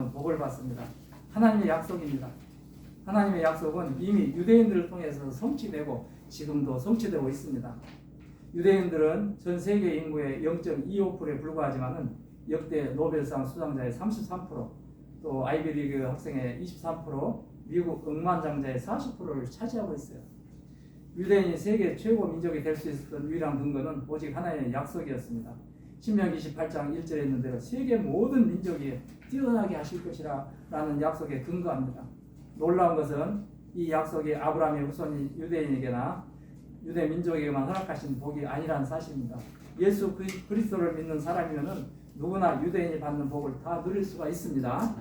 자는 복을 받습니다. 하나님의 약속입니다. 하나님의 약속은 이미 유대인들을 통해서 성취되고 지금도 성취되고 있습니다. 유대인들은 전 세계 인구의 0.25%에 불과하지만은 역대 노벨상 수상자의 33%, 또 아이비리그 학생의 23%, 미국 억만장자의 40%를 차지하고 있어요. 유대인이 세계 최고 민족이 될 수 있었던 유일한 근거는 오직 하나님의 약속이었습니다. 신명기 28장 1절에 있는 대로 세계 모든 민족이 뛰어나게 하실 것이라 라는 약속에 근거합니다. 놀라운 것은 이 약속이 아브라함의 후손인 유대인에게나 유대 민족에게만 허락하신 복이 아니라는 사실입니다. 예수 그리스도를 믿는 사람이면은 누구나 유대인이 받는 복을 다 누릴 수가 있습니다.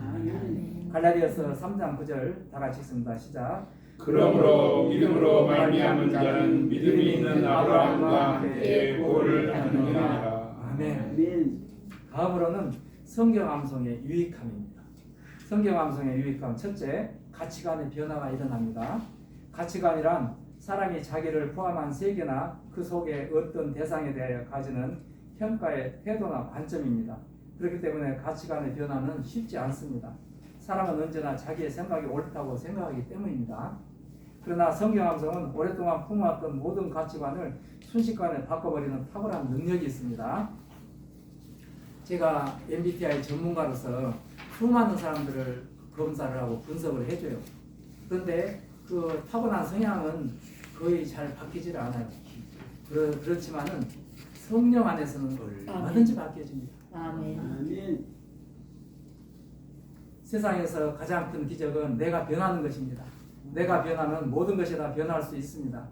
갈라디아서 3장 9절 다 같이 읽습니다. 시작. 그러므로 믿음으로 말미암은 자는 믿음이 있는 아브라함과 함께 복을 받느니라. 아멘. 다음으로는 성경 암송의 유익함입니다. 성경 암송의 유익함. 첫째, 가치관의 변화가 일어납니다. 가치관이란 사람이 자기를 포함한 세계나 그 속에 어떤 대상에 대하여 가지는 평가의 태도나 관점입니다. 그렇기 때문에 가치관의 변화는 쉽지 않습니다. 사람은 언제나 자기의 생각이 옳다고 생각하기 때문입니다. 그러나 성경 암송은 오랫동안 품어왔던 모든 가치관을 순식간에 바꿔버리는 탁월한 능력이 있습니다. 제가 MBTI 전문가로서 수많은 사람들을 검사를 하고 분석을 해줘요. 그런데 그 타고난 성향은 거의 잘 바뀌지를 않아요. 그렇지만은 성령 안에서는 얼마든지 바뀌어집니다. 아멘. 세상에서 가장 큰 기적은 내가 변하는 것입니다. 내가 변하면 모든 것이 다 변할 수 있습니다.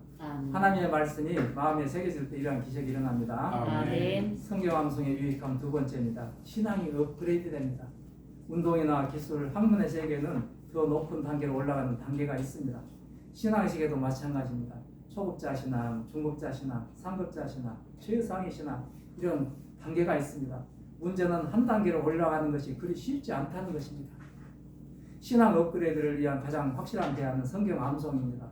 하나님의 말씀이 마음에 새겨질 때 이러한 기적이 일어납니다. 아멘. 성경 암송의 유익함 두 번째입니다. 신앙이 업그레이드 됩니다. 운동이나 기술, 학문의 세계는 더 높은 단계로 올라가는 단계가 있습니다. 신앙식에도 마찬가지입니다. 초급자 신앙, 중급자 신앙, 상급자 신앙, 최상위 신앙 이런 단계가 있습니다. 문제는 한 단계로 올라가는 것이 그리 쉽지 않다는 것입니다. 신앙 업그레이드를 위한 가장 확실한 대안은 성경 암송입니다.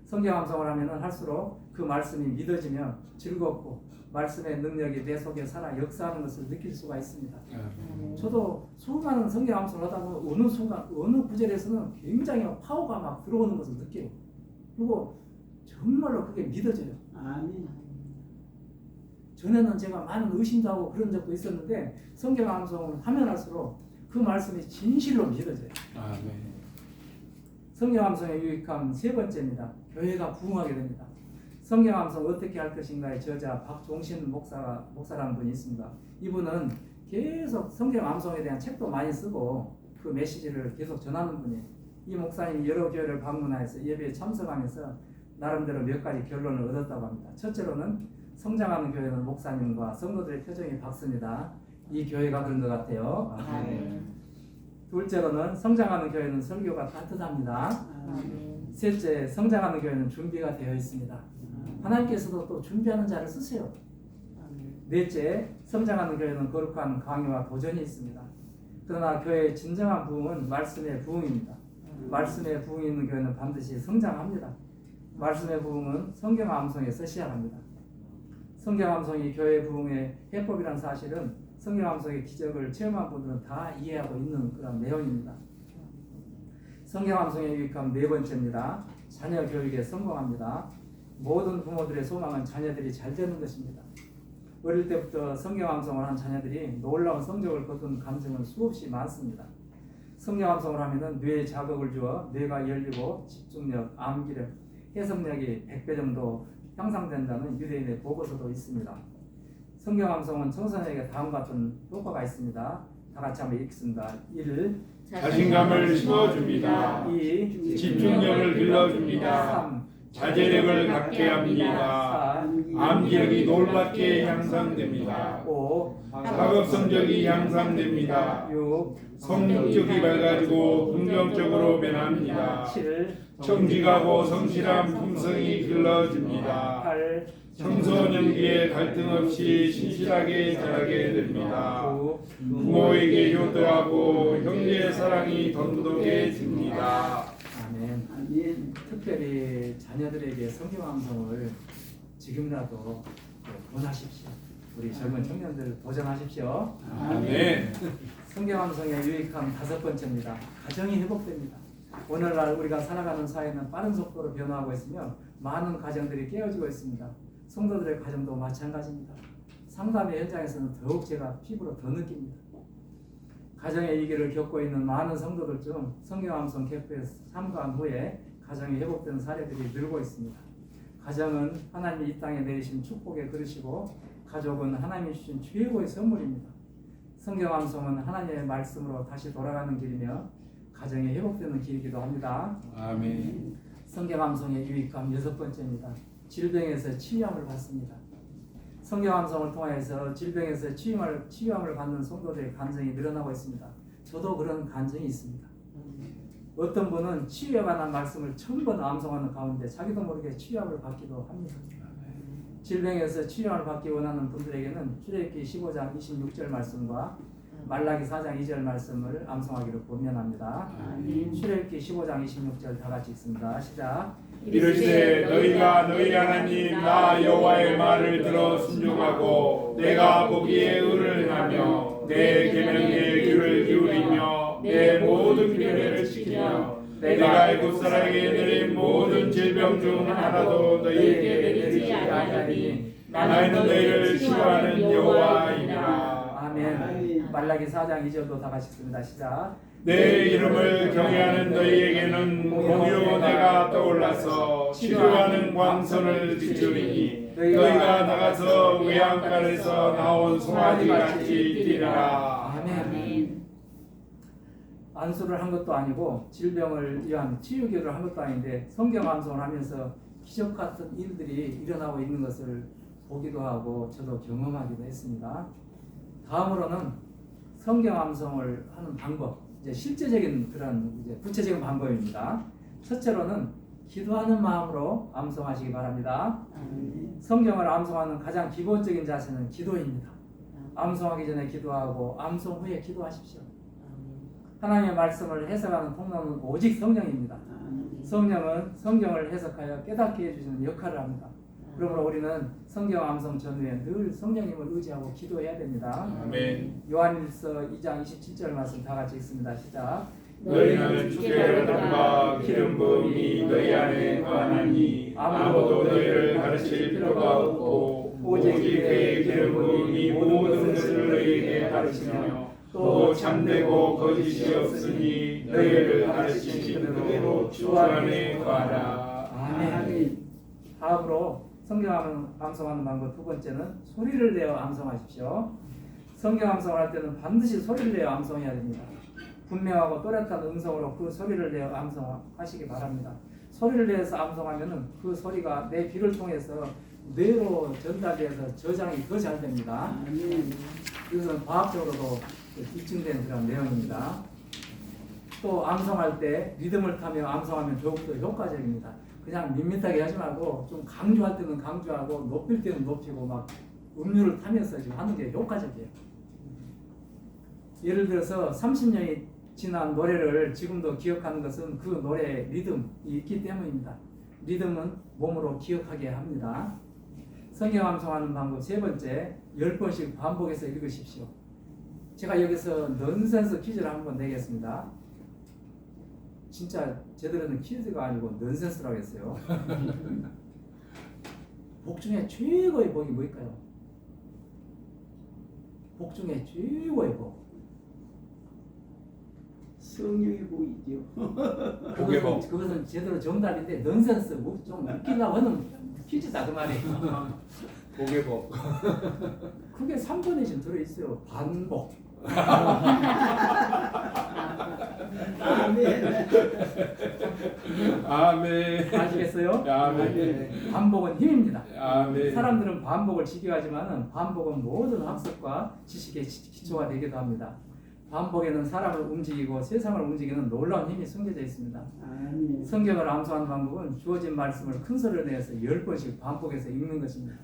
성경 암송을 하면 할수록 그 말씀이 믿어지며 즐겁고 말씀의 능력이 내 속에 살아 역사하는 것을 느낄 수가 있습니다. 저도 수많은 성경 암송을 하다 보면 어느 순간 어느 구절에서는 굉장히 파워가 막 들어오는 것을 느껴요. 그리고 정말로 그게 믿어져요. 아멘. 전에는 제가 많은 의심도 하고 그런 적도 있었는데 성경 암송을 하면 할수록 그 말씀이 진실로 믿어져요. 아멘. 성경 암송의 유익함 세 번째입니다. 교회가 부흥하게 됩니다. 성경 암송 어떻게 할 것인가의 저자 박종신 목사라는 분이 있습니다. 이분은 계속 성경 암송에 대한 책도 많이 쓰고 그 메시지를 계속 전하는 분이에요. 이 목사님이 여러 교회를 방문해서 예배에 참석하면서 나름대로 몇 가지 결론을 얻었다고 합니다. 첫째로는 성장하는 교회는 목사님과 성도들의 표정이 밝습니다. 이 교회가 그런 것 같아요. 둘째로는 성장하는 교회는 설교가 따뜻합니다. 셋째, 성장하는 교회는 준비가 되어 있습니다. 하나님께서도 또 준비하는 자를 쓰세요. 넷째, 성장하는 교회는 거룩한 강의와 도전이 있습니다. 그러나 교회의 진정한 부흥은 말씀의 부흥입니다. 말씀의 부흥이 있는 교회는 반드시 성장합니다. 말씀의 부흥은 성경 암송에서 시작합니다. 성경 암송이 교회 부흥의 해법이라는 사실은 성경 암송의 기적을 체험한 분들은 다 이해하고 있는 그런 내용입니다. 성경 암송의 유익함 네 번째입니다. 자녀 교육에 성공합니다. 모든 부모들의 소망은 자녀들이 잘 되는 것입니다. 어릴 때부터 성경 암송을 한 자녀들이 놀라운 성적을 거둔 감정은 수없이 많습니다. 성경 암송을 하면은 뇌에 자극을 주어 뇌가 열리고 집중력, 암기력, 해석력이 100배 정도 향상된다는 유대인의 보고서도 있습니다. 성경 암송은 청소년에게 다음과 같은 효과가 있습니다. 다 같이 한번 읽습니다. 1. 자신감을 심어줍니다. 2. 집중력을 길러줍니다. 3. 자제력을 갖게 합니다. 4. 암기력이 놀랍게 향상됩니다. 5. 학업 성적이 향상됩니다. 6. 성격이 밝아지고 긍정적으로 변합니다. 7. 정직하고 성실한 품성이 길러집니다. 8. 청소년기에 갈등 없이 신실하게 자라게 됩니다. 9. 부모에게 효도하고 형제의 사랑이 돈독해집니다. 아멘. 특별히 자녀들에게 성경 암송을 지금이라도 권하십시오. 우리 젊은 청년들 도전하십시오. 아멘. 성경 암송의 유익함 5번째입니다. 가정이 회복됩니다. 오늘날 우리가 살아가는 사회는 빠른 속도로 변화하고 있으며 많은 가정들이 깨어지고 있습니다. 성도들의 가정도 마찬가지입니다. 상담의 현장에서는 더욱 제가 피부로 더 느낍니다. 가정의 위기를 겪고 있는 많은 성도들 중 성경 암송 캠프에 참가한 후에 가정이 회복되는 사례들이 늘고 있습니다. 가정은 하나님이 이 땅에 내리신 축복의 그릇이고 가족은 하나님이 주신 최고의 선물입니다. 성경 암송은 하나님의 말씀으로 다시 돌아가는 길이며 가정이 회복되는 길이기도 합니다. 아멘. 성경 암송의 유익함 6번째입니다. 질병에서 치유함을 받습니다. 성경 암송을 통하여서 질병에서 치유함을 받는 성도들의 간증이 늘어나고 있습니다. 저도 그런 간증이 있습니다. 어떤 분은 치유에 관한 말씀을 1000번 암송하는 가운데 자기도 모르게 치유함을 받기도 합니다. 질병에서 치유함을 받기 원하는 분들에게는 출애굽기 15장 26절 말씀과 말라기 4장 2절 말씀을 암송하기를 권면합니다. 출애굽기 15장 26절 다 같이 읽습니다. 시작. 이르시되 너희가 너희 하나님 나 여호와의 말을 들어 순종하고 내가 보기에 의를 하며 내 계명에 귀를 기울이며 내 모든 규례를 지키며 내가 애굽 사람에게 내린 모든 질병 중 하나도 너희에게 내리지 아니하니 나는 너희를 치유하는 여호와이니라. 아멘. 말라기 4장 2절도 다 같이 읽습니다. 시작. 내 이름을 경외하는 너희에게는 공의로 내가 떠올라서 치료하는 광선을 비추리니 너희가 나가서 외양간에서 나온 송아지같이 뛰리라. 아멘. 안수를 한 것도 아니고 질병을 위한 치유기도를 한 것도 아닌데 성경 암송을 하면서 기적 같은 일들이 일어나고 있는 것을 보기도 하고 저도 경험하기도 했습니다. 다음으로는 성경 암송을 하는 방법, 이제 실제적인 그런 이제 구체적인 방법입니다. 첫째로는 기도하는 마음으로 암송하시기 바랍니다. 성경을 암송하는 가장 기본적인 자세는 기도입니다. 암송하기 전에 기도하고 암송 후에 기도하십시오. 하나님의 말씀을 해석하는 통로는 오직 성령입니다. 성령은 성경을 해석하여 깨닫게 해주시는 역할을 합니다. 그러므로 우리는 성경 암송 전후에 늘 성령님을 의지하고 기도해야 됩니다. 아멘. 요한일서 2장 27절 말씀 다 같이 읽습니다. 시작. 너희는 주께로 담바 기름 부음이 너희 안에 거하나니 아무도 너희를 가르칠 필요가 없고 오직 그의 기름 부음이 모든 것을 너희에게 가르치며 또 참되고 거짓이 없으니 너희를 가르치신 그대로 주 안에 거하라. 아멘. 다음으로 성경 암송하는 방법 두 번째는 소리를 내어 암송하십시오. 성경 암송을 할 때는 반드시 소리를 내어 암송해야 됩니다. 분명하고 또렷한 음성으로 그 소리를 내어 암송하시기 바랍니다. 소리를 내서 암송하면은 그 소리가 내 귀를 통해서 뇌로 전달돼서 저장이 더 잘 됩니다. 이것은 과학적으로도 입증된 그런 내용입니다. 또 암송할 때 리듬을 타며 암송하면 더욱더 효과적입니다. 그냥 밋밋하게 하지 말고 좀 강조할 때는 강조하고 높일 때는 높이고 막 음률을 타면서 지금 하는 게 효과적이에요. 예를 들어서 30년이 지난 노래를 지금도 기억하는 것은 그 노래의 리듬이 있기 때문입니다. 리듬은 몸으로 기억하게 합니다. 성경 암송하는 방법 세 번째, 10번씩 반복해서 읽으십시오. 제가 여기서 넌센스 퀴즈를 한번 내겠습니다. 진짜 제대로는 퀴즈가 아니고 넌센스라고 했어요. 복 중에 최고의 복이 뭘까요? 복 중에 최고의 복. 성령의 복이죠. 복의 복. 그것은 제대로 정답인데 넌센스 뭐 좀 웃기려고 하는 퀴즈다 그 말이에요. 복의 복. 그게 3번에 지금 들어있어요. 반복. 아멘. 아시겠어요? 아멘. 반복은 힘입니다. 아멘. 사람들은 반복을 지겨워하지만 반복은 모든 학습과 지식의 기초가 되기도 합니다. 반복에는 사람을 움직이고 세상을 움직이는 놀라운 힘이 숨겨져 있습니다. 성경을 암송하는 방법은 주어진 말씀을 큰 소리를 내서 10번씩 반복해서 읽는 것입니다.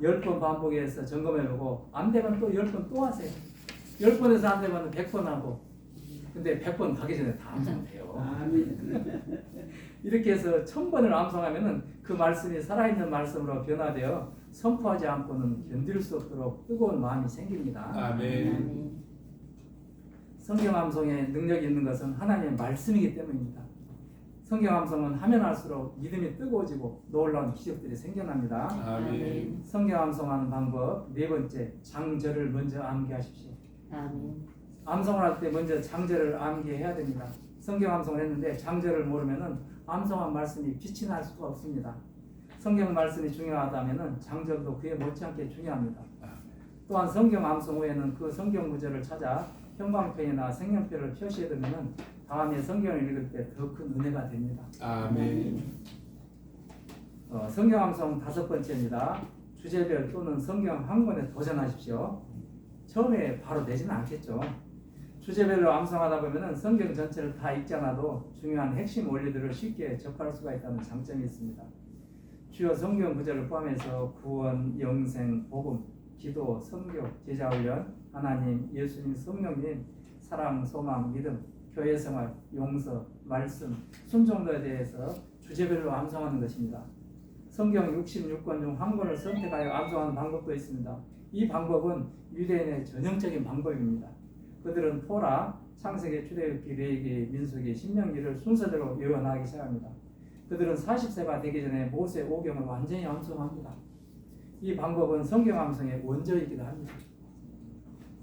10번 반복해서 점검해보고 안 되면 또 10번 또 하세요. 10번에서 안 되면 100번 하고, 근데 100번 가기 전에 다 암송돼요. 이렇게 해서 1000번을 암송하면은 그 말씀이 살아있는 말씀으로 변화되어 선포하지 않고는 견딜 수 없도록 뜨거운 마음이 생깁니다. 아멘. 성경 암송에 능력이 있는 것은 하나님의 말씀이기 때문입니다. 성경 암송은 하면 할수록 믿음이 뜨거워지고 놀라운 기적들이 생겨납니다. 아멘. 성경 암송하는 방법 네 번째, 장절을 먼저 암기하십시오. 암송을 할 때 먼저 장절을 암기해야 됩니다. 성경 암송을 했는데 장절을 모르면은 암송한 말씀이 빛이 날 수가 없습니다. 성경 말씀이 중요하다면은 장절도 그에 못지않게 중요합니다. 또한 성경 암송 후에는 그 성경 구절을 찾아 형광펜이나 색연필을 표시해두면은 다음에 성경을 읽을 때 더 큰 은혜가 됩니다. 아멘. 성경 암송 다섯 번째입니다. 주제별 또는 성경 한 권에 도전하십시오. 처음에 바로 되지는 않겠죠. 주제별로 암송하다 보면은 성경 전체를 다 읽지 않아도 중요한 핵심 원리들을 쉽게 접할 수가 있다는 장점이 있습니다. 주요 성경 구절을 포함해서 구원, 영생, 복음, 기도, 선교, 제자훈련, 하나님, 예수님, 성령님, 사랑, 소망, 믿음, 교회 생활, 용서, 말씀, 순종도에 대해서 주제별로 암송하는 것입니다. 성경 66권 중 한 권을 선택하여 암송하는 방법도 있습니다. 이 방법은 유대인의 전형적인 방법입니다. 그들은 토라, 창세기, 출애굽기, 레위기, 민수기, 신명기를 순서대로 예언하기 시작합니다. 그들은 40세가 되기 전에 모세 오경을 완전히 암송합니다. 이 방법은 성경 암송의 원조이기도 합니다.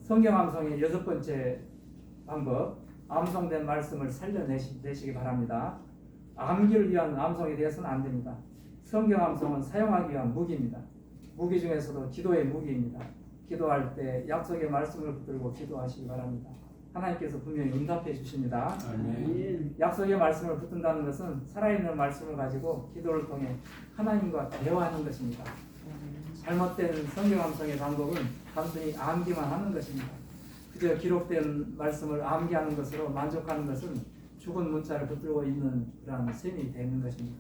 성경 암송의 여섯 번째 방법, 암송된 말씀을 살려내시기 바랍니다. 암기를 위한 암송이 되어서는 안 됩니다. 성경 암송은 사용하기 위한 무기입니다. 무기 중에서도 기도의 무기입니다. 기도할 때 약속의 말씀을 붙들고 기도하시기 바랍니다. 하나님께서 분명히 응답해 주십니다. 아멘. 약속의 말씀을 붙든다는 것은 살아있는 말씀을 가지고 기도를 통해 하나님과 대화하는 것입니다. 잘못된 성경 암송의 방법은 단순히 암기만 하는 것입니다. 그저 기록된 말씀을 암기하는 것으로 만족하는 것은 죽은 문자를 붙들고 있는 그러한 셈이 되는 것입니다.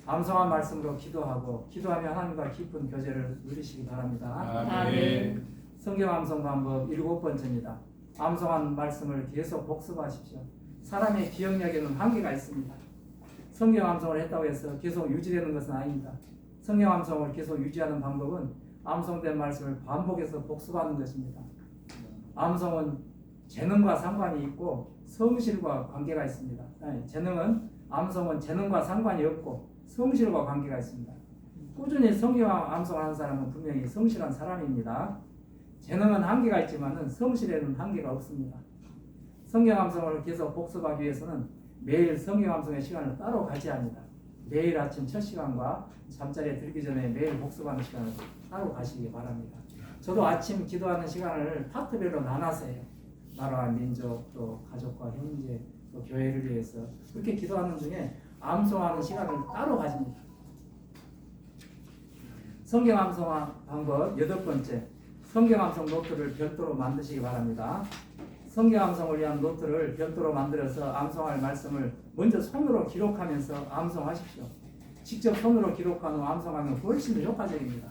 암송한 말씀으로 기도하고 기도하며 하나님과 깊은 교제를 누리시기 바랍니다. 아멘. 성경 암송 방법 일곱 번째입니다. 암송한 말씀을 계속 복습하십시오. 사람의 기억력에는 한계가 있습니다. 성경 암송을 했다고 해서 계속 유지되는 것은 아닙니다. 성경 암송을 계속 유지하는 방법은 암송된 말씀을 반복해서 복습하는 것입니다. 암송은 재능과 상관이 있고 성실과 관계가 있습니다. 암송은 재능과 상관이 없고 성실과 관계가 있습니다. 꾸준히 성경 암송하는 사람은 분명히 성실한 사람입니다. 재능은 한계가 있지만 성실에는 한계가 없습니다. 성경 암송을 계속 복습하기 위해서는 매일 성경 암송의 시간을 따로 가져야 합니다. 매일 아침 첫 시간과 잠자리에 들기 전에 매일 복습하는 시간을 따로 가시기 바랍니다. 저도 아침 기도하는 시간을 파트별로 나눠서 해요. 나라와 민족, 또 가족과 형제, 또 교회를 위해서 그렇게 기도하는 중에 암송하는 시간을 따로 가집니다. 성경 암송 방법 여덟 번째, 성경 암송 노트를 별도로 만드시기 바랍니다. 성경 암송을 위한 노트를 별도로 만들어서 암송할 말씀을 먼저 손으로 기록하면서 암송하십시오. 직접 손으로 기록한 후 암송하면 훨씬 더 효과적입니다.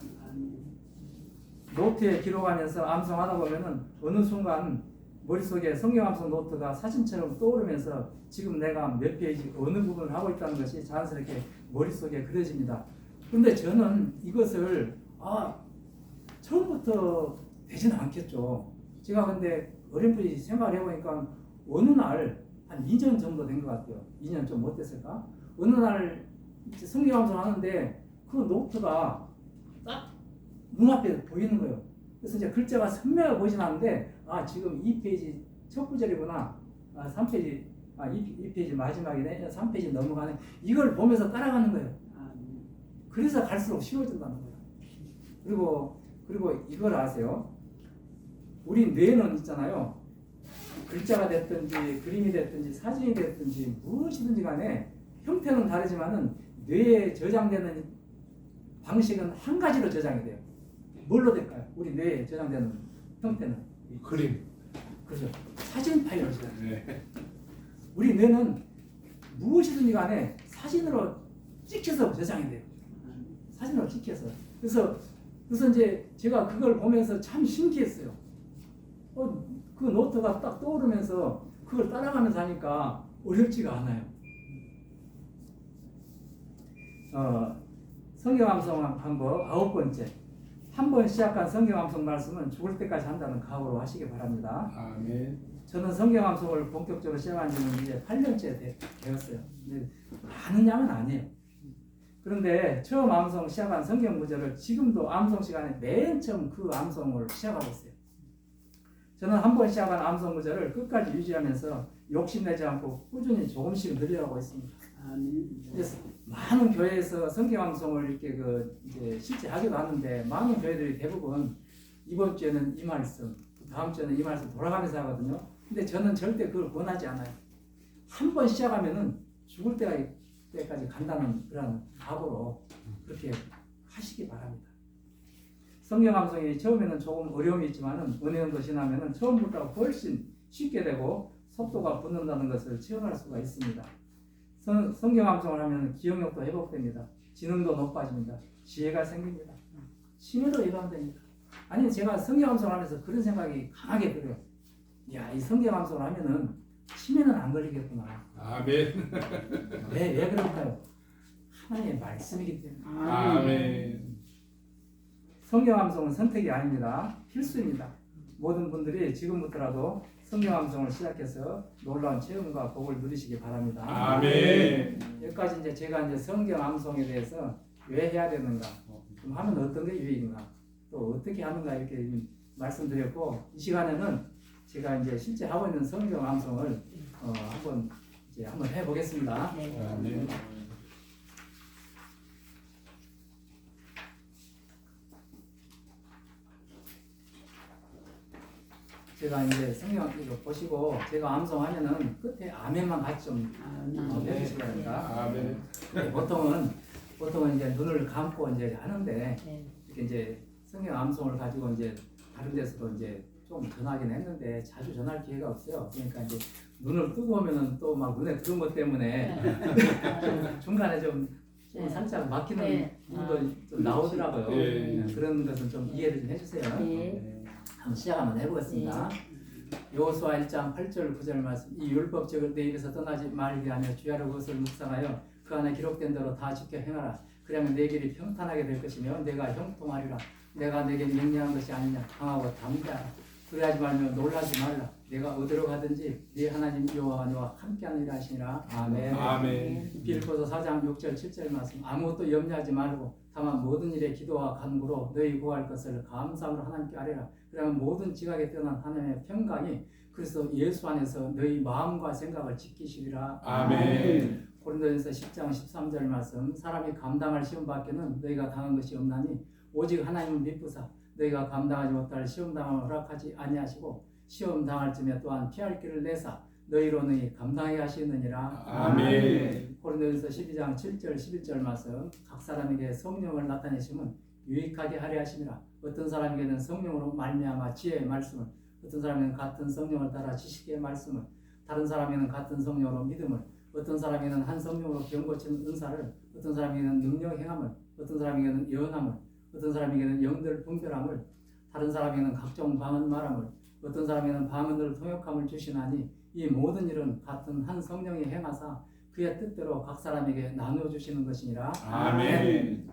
노트에 기록하면서 암송하다 보면은 어느 순간 머릿속에 성경 암송 노트가 사진처럼 떠오르면서 지금 내가 몇 페이지 어느 부분을 하고 있다는 것이 자연스럽게 머릿속에 그려집니다. 그런데 저는 이것을 처음부터 되지는 않겠죠. 제가 근데 어렴풋이 생각을 해보니까 어느 날 한 2년 정도 된 것 같아요. 2년 좀 못 됐을까? 어느 날 성경 암송 하는데 그 노트가 딱 눈앞에 보이는 거예요. 그래서 이제 글자가 선명하게 보이진 않는데 지금 2페이지 첫 구절이구나. 3페이지 2페이지 마지막이네. 3페이지 넘어가네. 이걸 보면서 따라가는 거예요. 그래서 갈수록 쉬워진다는 거예요. 그리고 이걸 아세요? 우리 뇌는 있잖아요. 글자가 됐든지 그림이 됐든지 사진이 됐든지 무엇이든지 간에 형태는 다르지만은 뇌에 저장되는 방식은 한 가지로 저장이 돼요. 뭘로 될까요? 우리 뇌에 저장되는 형태는 그림. 그렇죠. 사진 파일로 저장해요. 네. 우리 뇌는 무엇이든지 간에 사진으로 찍혀서 저장이 돼요. 사진으로 찍혀서. 그래서 이제 제가 그걸 보면서 참 신기했어요. 그 노트가 딱 떠오르면서 그걸 따라가면서 하니까 어렵지가 않아요. 성경 암송 방법 9번째. 한 번 시작한 성경 암송 말씀은 죽을 때까지 한다는 각오로 하시기 바랍니다. 아멘. 저는 성경 암송을 본격적으로 시작한 지는 이제 8년째 되었어요. 근데 많은 양은 아니에요. 그런데 처음 암송 시작한 성경 구절을 지금도 암송 시간에 맨 처음 그 암송을 시작하고 있어요. 저는 한 번 시작한 암송 구절을 끝까지 유지하면서 욕심내지 않고 꾸준히 조금씩 늘려가고 있습니다. 그래서 많은 교회에서 성경 암송을 이렇게 이제 실제 하기도 하는데 많은 교회들이 대부분 이번 주에는 이 말씀, 다음 주에는 이 말씀 돌아가면서 하거든요. 근데 저는 절대 그걸 권하지 않아요. 한 번 시작하면은 죽을 때까지 간다는 그런 각오로 그렇게 하시기 바랍니다. 성경 암송이 처음에는 조금 어려움이 있지만은 어느 정도 지나면은 처음보다 훨씬 쉽게 되고 속도가 붙는다는 것을 체험할 수가 있습니다. 성경 암송을 하면 기억력도 회복됩니다. 지능도 높아집니다. 지혜가 생깁니다. 심해도 예방됩니다. 아니 제가 성경 암송을 하면서 그런 생각이 강하게 들어요. 야, 이 성경 암송을 하면은 치매는 안 걸리겠구나. 아멘. 왜 그럴까요? 하나님의 말씀이기 때문에. 아멘. 성경 암송은 선택이 아닙니다. 필수입니다. 모든 분들이 지금부터라도 성경 암송을 시작해서 놀라운 체험과 복을 누리시기 바랍니다. 아멘. 여기까지 이제 제가 이제 성경 암송에 대해서 왜 해야 되는가, 그럼 하면 어떤 게 유익인가, 또 어떻게 하는가 이렇게 말씀드렸고, 이 시간에는 제가 이제 실제 하고 있는 성경 암송을 한번 해보겠습니다. 아멘. 제가 이제 성경 이거 보시고 제가 암송하면은 끝에 아멘만 같이 좀 해주시기 바랍니다. 아멘. 보통은 이제 눈을 감고 이제 하는데 이렇게 이제 성경 암송을 가지고 이제 다른 데서도 이제 좀 전하긴 했는데 자주 전할 기회가 없어요. 그러니까 이제 눈을 뜨고 오면은 또 막 눈에 들은 것 때문에 중간에 좀 살짝 막히는 부분도 좀 나오더라고요. 그런 것은 좀 이해를 좀 해주세요. 한번 시작 한번 해보겠습니다. 여호수아 1장 8절 9절 말씀. 이 율법책을 내 입에서 떠나지 말게 하며 주야로 그것을 묵상하여 그 안에 기록된 대로 다 지켜 행하라. 그러면 내 길이 평탄하게 될 것이며 내가 형통하리라. 내가 내게 명령한 것이 아니냐. 강하고 담대하라. 그래하지 말며 놀라지 말라. 내가 어디로 가든지 네 하나님 여호와가 너와 함께하느니라 하시니라. 아멘. 아멘. 빌립보서 4장 6절 7절 말씀. 아무것도 염려하지 말고 다만 모든 일에 기도와 간구로 너희 구할 것을 감사함으로 하나님께 아뢰라. 그러면 모든 지각에 떠난 하나님의 평강이 그리스도 예수 안에서 너희 마음과 생각을 지키시리라. 아멘. 고린도전서 10장 13절 말씀. 사람이 감당할 시험 밖에는 너희가 당한 것이 없나니 오직 하나님을 믿으사 너희가 감당하지 못할 시험 당함을 허락하지 아니하시고 시험 당할 쯤에 또한 피할 길을 내사 너희로 너희 감당하게 하시느니라. 아멘. 고린도전서 12장 7절 11절 말씀. 각 사람에게 성령을 나타내심은 유익하게 하려 하심이라. 어떤 사람에게는 성령으로 말미암아 지혜의 말씀을, 어떤 사람에게는 같은 성령을 따라 지식의 말씀을, 다른 사람에게는 같은 성령으로 믿음을, 어떤 사람에게는 한 성령으로 병 고치는 은사를, 어떤 사람에게는 능력 행함을, 어떤 사람에게는 예언함을, 어떤 사람에게는 영들 분별함을, 다른 사람에게는 각종 방언 말함을, 어떤 사람에게는 방언으로 통역함을 주시나니 이 모든 일은 같은 한 성령이 행하사 그의 뜻대로 각 사람에게 나누어 주시는 것이니라. 아멘.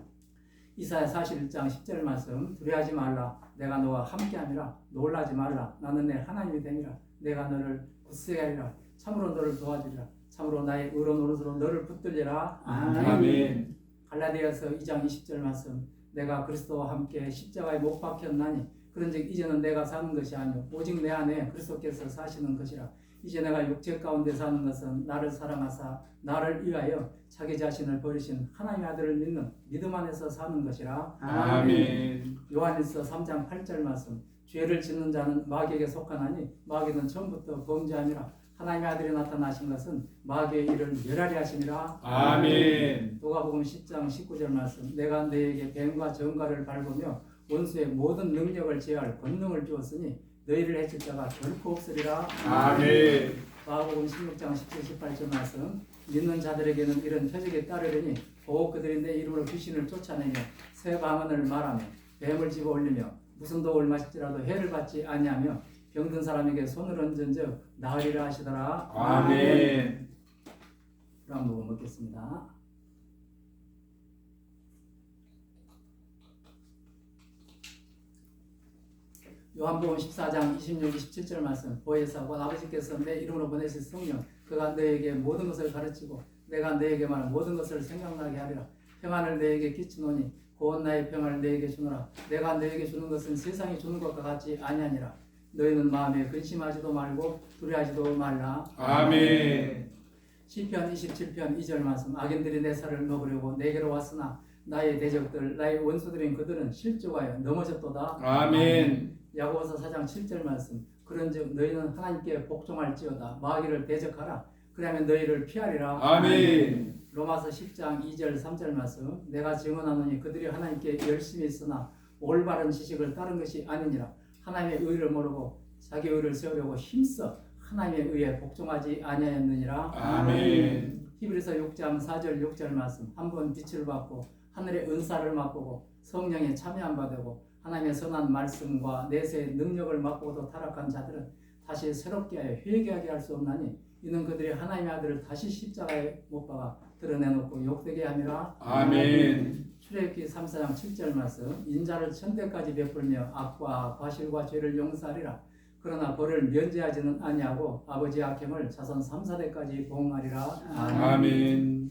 이사야 41장 10절 말씀. 두려워하지 말라. 내가 너와 함께함이라. 놀라지 말라. 나는 내 하나님이 됨이라. 내가 너를 굳세게 하리라. 참으로 너를 도와주리라. 참으로 나의 의로운 오른손으로 너를 붙들리라. 아멘. 갈라디아서 2장 20절 말씀. 내가 그리스도와 함께 십자가에 못 박혔나니 그런즉 이제는 내가 사는 것이 아니요 오직 내 안에 그리스도께서 사시는 것이라. 이제 내가 육체 가운데 사는 것은 나를 사랑하사 나를 위하여 자기 자신을 버리신 하나님의 아들을 믿는 믿음 안에서 사는 것이라. 아멘. 요한일서 3장 8절 말씀. 죄를 짓는 자는 마귀에게 속하나니 마귀는 처음부터 범죄함이라. 하나님의 아들이 나타나신 것은 마귀의 일을 멸하리 하심이라. 아멘. 누가복음 10장 19절 말씀. 내가 너에게 뱀과 정갈을 밟으며 원수의 모든 능력을 제할 권능을 주었으니 너희를 해칠 자가 결코 없으리라. 아멘. 마가복음 16장 17, 18절 말씀. 믿는 자들에게는 이런 표적이 따르려니 곧 그들이 내 이름으로 귀신을 쫓아내며 새 방언을 말하며 뱀을 집어 올리며 무슨 독을 마실지라도 해를 받지 아니하며 병든 사람에게 손을 얹은즉 나으리라 하시더라. 아멘. 그럼 먹겠습니다. 요한복음 14장 26, 27절 말씀 보혜사 곧 아버지께서 내 이름으로 보내신 성령 그가 너에게 모든 것을 가르치고 내가 너에게 말한 모든 것을 생각나게 하리라. 평안을 너에게 끼치노니 곧 나의 평안을 너에게 주노라. 내가 너에게 주는 것은 세상이 주는 것과 같지 아니하니라. 너희는 마음에 근심하지도 말고 두려워하지도 말라. 아멘. 시편 27편 2절 말씀 악인들이 내 살을 먹으려고 내게로 왔으나 나의 대적들 나의 원수들인 그들은 실족하여 넘어졌도다. 아멘. 야고보서 4장 7절 말씀 그런즉 너희는 하나님께 복종할지어다 마귀를 대적하라 그러면 너희를 피하리라. 아멘. 로마서 10장 2절 3절 말씀 내가 증언하노니 그들이 하나님께 열심히 있으나 올바른 지식을 따른 것이 아니니라. 하나님의 의를 모르고 자기 의를 세우려고 힘써 하나님의 의에 복종하지 아니하였느니라. 아멘. 히브리서 6장 4절 6절 말씀 한번 빛을 받고 하늘의 은사를 맛보고 성령에 참여한 바 되고 하나님의 선한 말씀과 내세의 능력을 맛보고도 타락한 자들은 다시 새롭게 하여 회개하게 할 수 없나니 이는 그들이 하나님의 아들을 다시 십자가에 못 박아 드러내놓고 욕되게 함이라. 아멘. 출애굽기 3장 7절 말씀 인자를 천대까지 베풀며 악과 과실과 죄를 용서하리라. 그러나 벌을 면제하지는 아니하고 아버지의 악행을 자손 3, 4대까지 보응하리라. 아멘.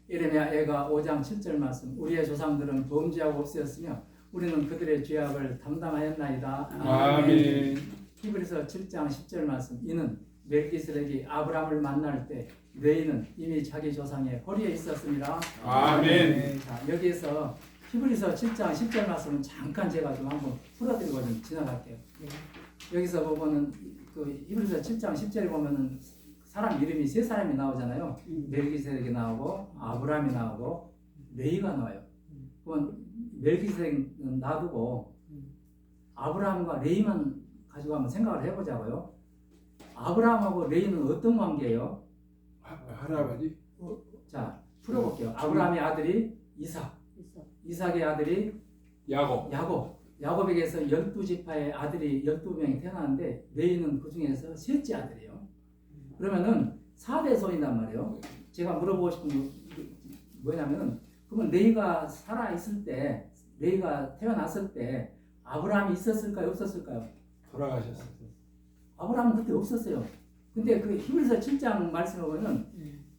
예레미야 애가 5장 7절 말씀 우리의 조상들은 범죄하고 없으였으며 우리는 그들의 죄악을 담당하였나이다. 아멘. 히브리서 7장 10절 말씀 이는 멜기세덱이 아브라함을 만날 때 너희는 이미 자기 조상의 허리에 있었습니다. 아멘. 자, 여기에서 히브리서 7장 10절 말씀은 잠깐 제가 좀 한번 풀어드리고 좀 지나갈게요. 여기서 보면은 그 히브리서 7장 10절에 보면은 사람 이름이 세 사람이 나오잖아요. 멜기세덱이 나오고 아브라함이 나오고 레이가 나와요. 그건 멜기세덱은 놔두고 아브라함과 레이만 가지고 한번 생각을 해보자고요. 아브라함하고 레이는 어떤 관계예요? 할아버지? 자, 풀어볼게요. 아브라함의 아들이 이삭, 이삭의 아들이 야곱. 야곱에게서 12지파의 아들이 12명이 태어났는데 레이는 그 중에서 셋째 아들이에요. 그러면은 4대 손이란 말이에요. 제가 물어보고 싶은 게 뭐냐면은 그러면 레이가 살아있을 때 레이가 태어났을 때 아브라함이 있었을까요? 없었을까요? 돌아가셨어요. 아브라함은 그때 없었어요. 근데 그 히브리서 7장 말씀에 보면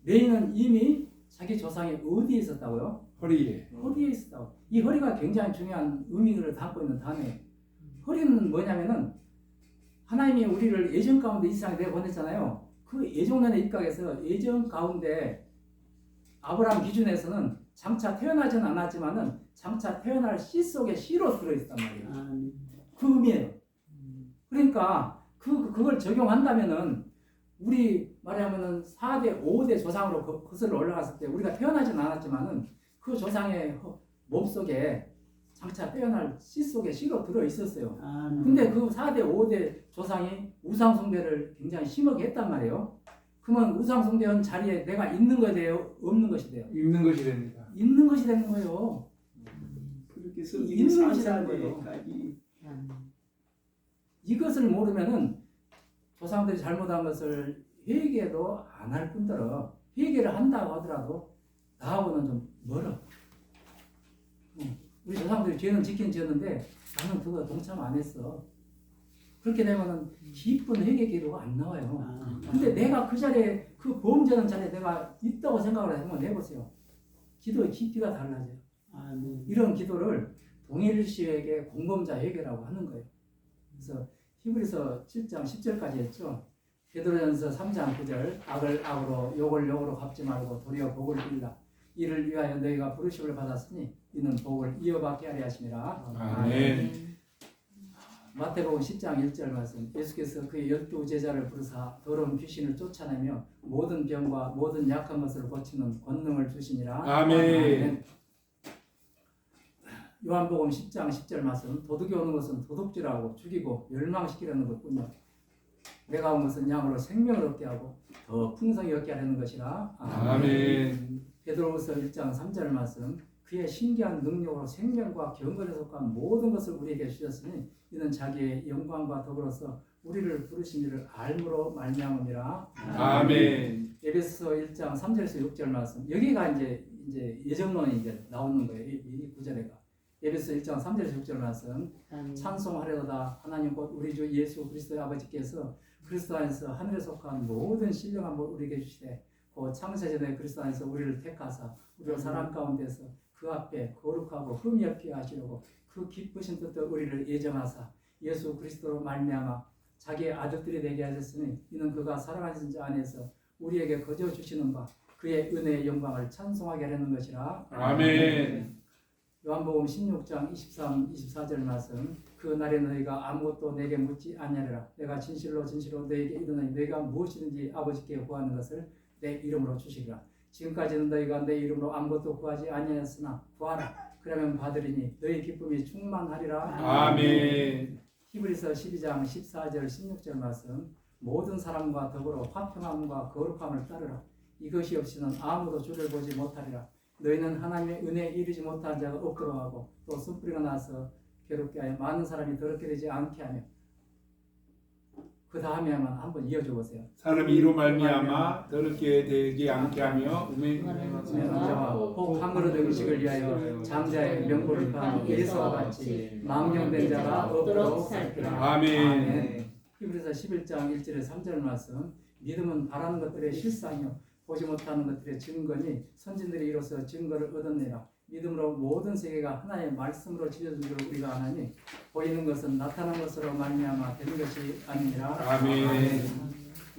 레이는 이미 자기 조상이 어디에 있었다고요? 허리에. 허리에 있었다고. 이 허리가 굉장히 중요한 의미를 담고 있는 단어예요. 허리는 뭐냐면은 하나님이 우리를 예정 가운데 이 세상에 내보냈잖아요. 그 예정론에 입각해서 예정 가운데 아브라함 기준에서는 장차 태어나지는 않았지만은 장차 태어날 씨 속에 씨로 들어있단 말이에요. 그 의미예요. 그러니까 그걸 적용한다면은 우리 말하면은 4대, 5대 조상으로 거슬러 올라갔을 때 우리가 태어나지는 않았지만은 그 조상의 몸속에 장차 태어날 씨 속에 씨로 들어 있었어요. 근데 그 4대, 5대 조상이 우상숭배를 굉장히 심하게 했단 말이에요. 그러면 우상숭배한 자리에 내가 있는 것이 돼요? 없는 것이 돼요? 있는 것이 됩니다. 있는 것이 되는 거예요. 그렇게 성경이 있는 것이 되는 거예요. 사사대까지 이것을 모르면은 조상들이 잘못한 것을 회개도 안 할 뿐더러 회개를 한다고 하더라도 나하고는 좀 멀어. 우리 조상들이 죄는 지킨 지었는데 나는 그거 동참 안 했어. 그렇게 되면은 기쁜 회개 기도가 안 나와요. 근데 내가 그 자리에 그 범죄하는 자리에 내가 있다고 생각을 한번 해보세요. 기도의 깊이가 달라져요. 이런 기도를 동일시에게 공범자 회개라고 하는 거예요. 그래서 히브리서 7장 10절까지 했죠. 베드로전서 3장 9절 악을 악으로 욕을 욕으로 갚지 말고 도리어 복을 빌라. 이를 위하여 너희가 부르심을 받았으니 이는 복을 이어받게 하려 하심이라. 아멘. 마태복음 10장 1절 말씀 예수께서 그의 12 제자를 부르사 더러운 귀신을 쫓아내며 모든 병과 모든 약한 것을 고치는 권능을 주시니라. 아멘. 요한복음 10장 10절 말씀 도둑이 오는 것은 도둑질하고 죽이고 멸망시키려는 것뿐이요 내가 온 것은 양으로 생명을 얻게 하고 더 풍성히 얻게 하려는 것이라. 아멘. 베드로후서 1장 3절 말씀 그의 신기한 능력으로 생명과 경건에 속한 모든 것을 우리에게 주셨으니 이는 자기의 영광과 더불어서 우리를 부르신 이를 알므로 말미암음이라. 아멘. 에베소서 1장 3절에서 6절 말씀 여기가 이제 예정론이 이제 나오는 거예요. 이 구절에가 에베소 1장 3절 6절 말씀 찬송하려다 하나님 곧 우리 주 예수 그리스도의 아버지께서 그리스도 안에서 하늘에 속한 모든 신령한 것 우리에게 주시되 곧 창세전에 그리스도 안에서 우리를 택하사 우리를 사람 가운데서 그 앞에 거룩하고 흠이 없게 하시려고 그 기쁘신 뜻도 우리를 예정하사 예수 그리스도로 말미암아 자기의 아들들이 되게 하셨으니 이는 그가 사랑하신 자 안에서 우리에게 거저 주시는 바 그의 은혜의 영광을 찬송하게 하려는 것이라. 아멘. 요한복음 16장 23, 24절 말씀 그 날에 너희가 아무것도 내게 묻지 아니하리라. 내가 진실로 너희에게 이르노니 너희가 무엇이든지 아버지께 구하는 것을 내 이름으로 주시리라. 지금까지는 너희가 내 이름으로 아무것도 구하지 아니하였으나 구하라. 그러면 받으리니 너희 기쁨이 충만하리라. 아멘. 히브리서 12장 14절 16절 말씀 모든 사람과 더불어 화평함과 거룩함을 따르라. 이것이 없이는 아무도 주를 보지 못하리라. 너희는 하나님의 은혜에 이르지 못한 자가 없도록 하고 또 쓴뿌리가 나서 괴롭게 하여 많은 사람이 더럽게 되지 않게 하며 그 다음에만 한번 이어줘 보세요. 사람이 이로 말미암아 더럽게 되지 않게 하며 자와 혹 함으로 된 의식을 위하여 장자의 명분을 판 예수와 같이 망령된 자가 없도록 살피라. 아멘. 히브리서 11장 1절에 3절 말씀 믿음은 바라는 것들의 실상이요 보지 못하는 것들의 증거니 선진들이 이로써 증거를 얻었느니라. 믿음으로 모든 세계가 하나의 말씀으로 지어진 줄 우리가 아나니 보이는 것은 나타난 것으로 말미암아 되는 것이 아니니라. 아멘.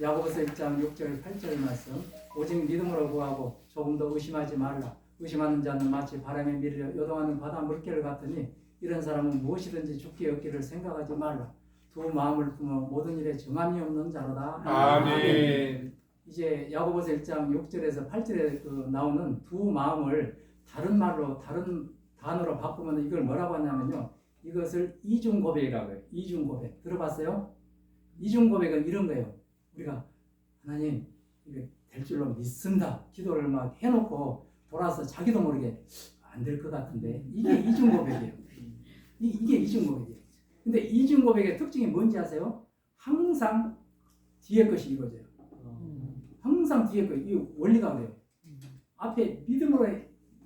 야고보서 1장 6절 8절 말씀 오직 믿음으로 구하고 조금 더 의심하지 말라. 의심하는 자는 마치 바람에 밀려 요동하는 바다 물결 같으니 이런 사람은 무엇이든지 죽기 얻기를 생각하지 말라. 두 마음을 품어 모든 일에 정함이 없는 자로다. 아멘. 이제 야고보서 1장 6절에서 8절에 나오는 두 마음을 다른 말로 다른 단어로 바꾸면 이걸 뭐라고 하냐면요. 이것을 이중 고백이라고 해요. 이중 고백. 들어봤어요? 이중 고백은 이런 거예요. 우리가 하나님 이게 될 줄로 믿습니다. 기도를 막 해놓고 돌아서 자기도 모르게 안 될 것 같은데 이게 이중 고백이에요. 이게 이중 고백이에요. 근데 이중 고백의 특징이 뭔지 아세요? 항상 뒤에 것이 이루어져요. 항상 뒤에 거, 이 원리가 그래요. 앞에 믿음으로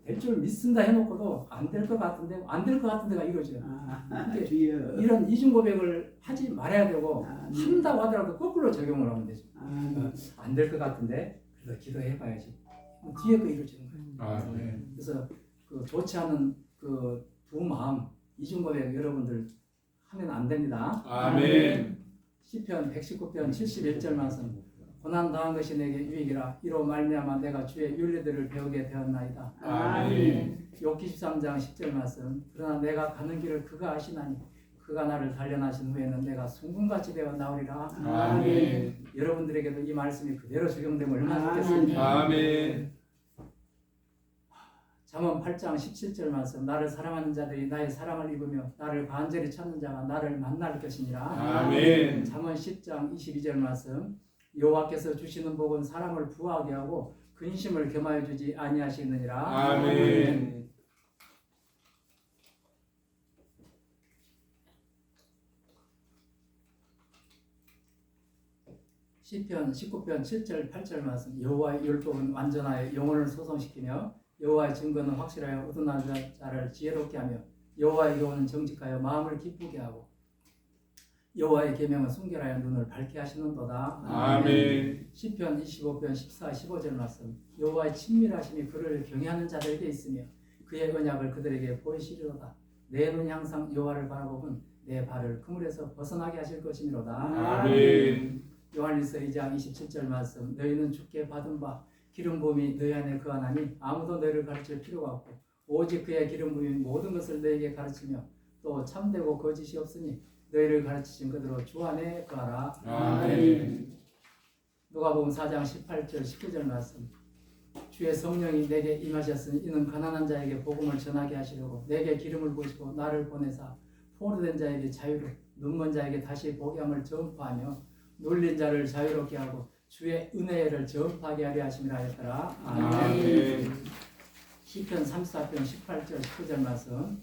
될 줄 믿습니다 해놓고도 안 될 것 같은데, 안 될 것 같은 데가 이루어져요. 이런 이중 고백을 하지 말아야 되고, 한다고 하더라도 거꾸로 적용을 하면 되죠. 안 될 것 같은데, 그래도 기도해봐야지. 뒤에 거 이루어지는 거예요. 아멘. 그래서 그 좋지 않은 그 두 마음, 이중 고백 여러분들 하면 안 됩니다. 아멘. 시편 119편 71절 말씀 고난 당한 것이 내게 유익이라 이로 말미암아 내가 주의 윤리들을 배우게 되었나이다. 아멘. 욥기 13장 10절 말씀 그러나 내가 가는 길을 그가 아시나니 그가 나를 단련하신 후에는 내가 순금같이 되어 나오리라. 아멘. 여러분들에게도 이 말씀이 그대로 적용되면 얼마나 좋겠습니까? 아멘. 잠언 8장 17절 말씀 나를 사랑하는 자들이 나의 사랑을 입으며 나를 간절히 찾는 자가 나를 만날 것이니라. 아멘. 잠언 10장 22절 말씀 여호와께서 주시는 복은 사람을 부하게 하고 근심을 겸하여 주지 아니하시느니라. 아멘. 시편 19편 7절 8절 말씀 여호와의 율법은 완전하여 영혼을 소성시키며 여호와의 증거는 확실하여 얻어나는 자를 지혜롭게 하며 여호와의 교훈은 정직하여 마음을 기쁘게 하고 여호와의 계명은 순결하여 눈을 밝게 하시는도다. 아멘. 시편 25편 14, 15절 말씀 여호와의 친밀하심이 그를 경외하는 자들에게 있으며 그의 언약을 그들에게 보이시리로다. 내 눈이 항상 여호와를 바라보면 내 발을 그물에서 벗어나게 하실 것이니로다. 아멘. 요한일서 2장 27절 말씀 너희는 주께 받은 바 기름 부음이 너희 안에 거하나니 아무도 너희를 가르칠 필요가 없고 오직 그의 기름 부음이 모든 것을 너희에게 가르치며 또 참되고 거짓이 없으니 너희를 가르치신 그대로 주 안에 거하라. 아멘. 누가복음 4장 18절 19절 말씀 주의 성령이 내게 임하셨으니 이는 가난한 자에게 복음을 전하게 하시려고 내게 기름을 부으시고 나를 보내사 포로된 자에게 자유를 눈먼 자에게 다시 보게 함을 전파하며 놀린 자를 자유롭게 하고 주의 은혜를 전파하게 하려 하심이라 했더라. 아멘. 시편 34편 18절 19절 말씀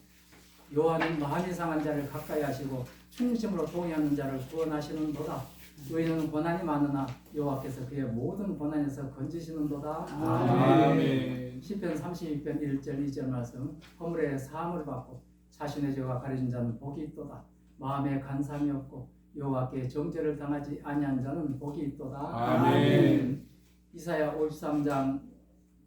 여호와는 마음이 상한 자를 가까이 하시고 충심으로 동의하는 자를 구원하시는도다. 의인은 고난이 많으나 여호와께서 그의 모든 고난에서 건지시는도다. 아멘. 시편 32편 1절 2절 말씀 허물에 사함을 받고 자신의 죄가 가려진 자는 복이 있도다. 마음에 간삼이 없고 여호와께 정죄를 당하지 아니한 자는 복이 있도다. 아멘. 이사야 53장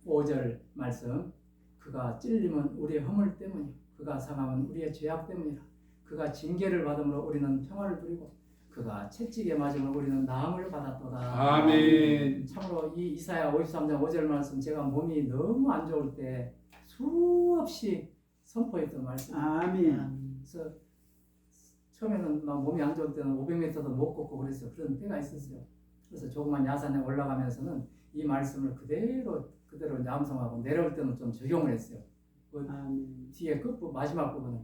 5절 말씀. 그가 찔림은 우리의 허물 때문이요 그가 상함은 우리의 죄악 때문이라. 그가 징계를 받음으로 우리는 평화를 누리고 그가 채찍에 맞음으로 우리는 나음을 받았도다. 아멘. 참으로 이 이사야 53장 5절 말씀 제가 몸이 너무 안 좋을 때 수없이 선포했던 말씀. 아멘. 그래서 처음에는 막 몸이 안 좋을 때는 500m도 못 걷고 그랬어요. 그런 때가 있었어요. 그래서 조그만 야산에 올라가면서는 이 말씀을 그대로 암송하고 내려올 때는 좀 적용을 했어요. 그 아멘. 뒤에 끝부 마지막 부분은